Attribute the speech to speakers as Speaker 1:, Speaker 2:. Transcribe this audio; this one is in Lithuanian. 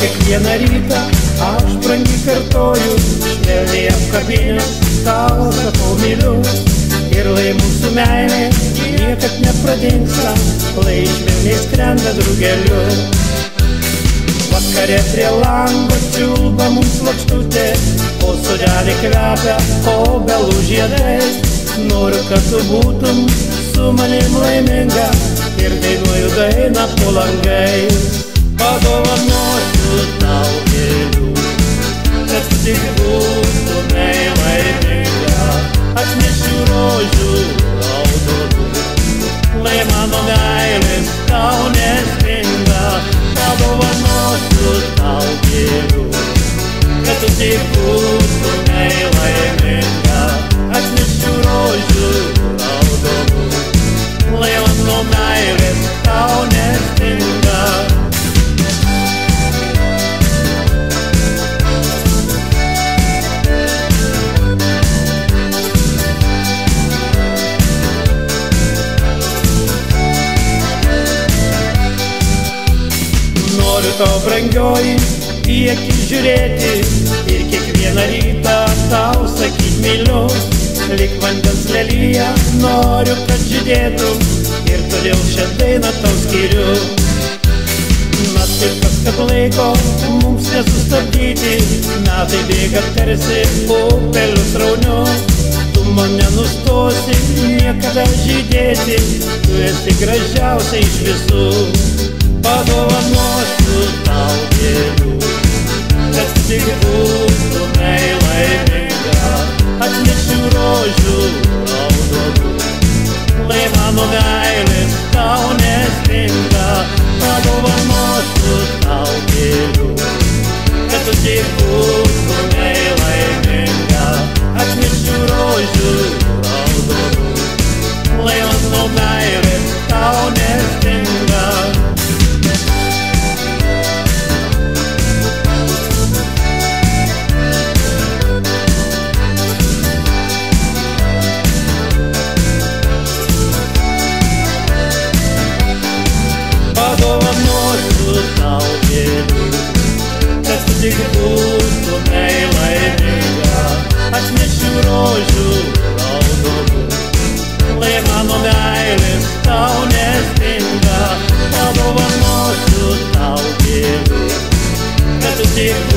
Speaker 1: Kiekvieną rytą aš brangiai kartoju, švelniai apkabinęs tau sakau myliu. Ir lai mūsų meilė niekad nepradingsta, lai švelniai skrenda drugeliu. Vakare prie lango čiulba mums lakštutė, o sodelė kvepia obelų žiedai. Noriu, kad tu būtum su manim laiminga ir dainuoju dainą po langais. Padovanosiu tau gėlių, kad tu tik būtumei laiminga. Atnešiu rožių raudonų, lai mano meilės tau nestinga. Padovanosiu tau gėlių, kad tu tik būtumei laiminga. Atnešiu rožių raudonų, lai mano meilės tau nestinga. Noriu tau brangioji į akis žiūrėti ir kiekvieną rytą tau sakyt myliu. Lyg vandens lelija noriu, kad žydėtum ir todėl šią dainą tau skiriu. Naktikas, kad laiko mums nesustabdyti, metai bėga tarsi upelių srauniu. Tu man nenustosi niekada žydėti, tu esi gražiausia iš visų. Padovanosiu tau gėlių, kad tik būtumei laiminga. Atnešiu rožių raudonų, lai mano meilės tau nestinga. Padovanosiu tau gėlių, kad tu tik būtumei laiminga. Atnešiu rožių raudonų, lai mano meilės tau nestinga. Padovanosiu tau gėlių, kad tu tik būtumei laiminga. Atnešiu rožių raudonų, lai mano meilės tau nestinga. Padovanosiu tau gėlių, kad tu tik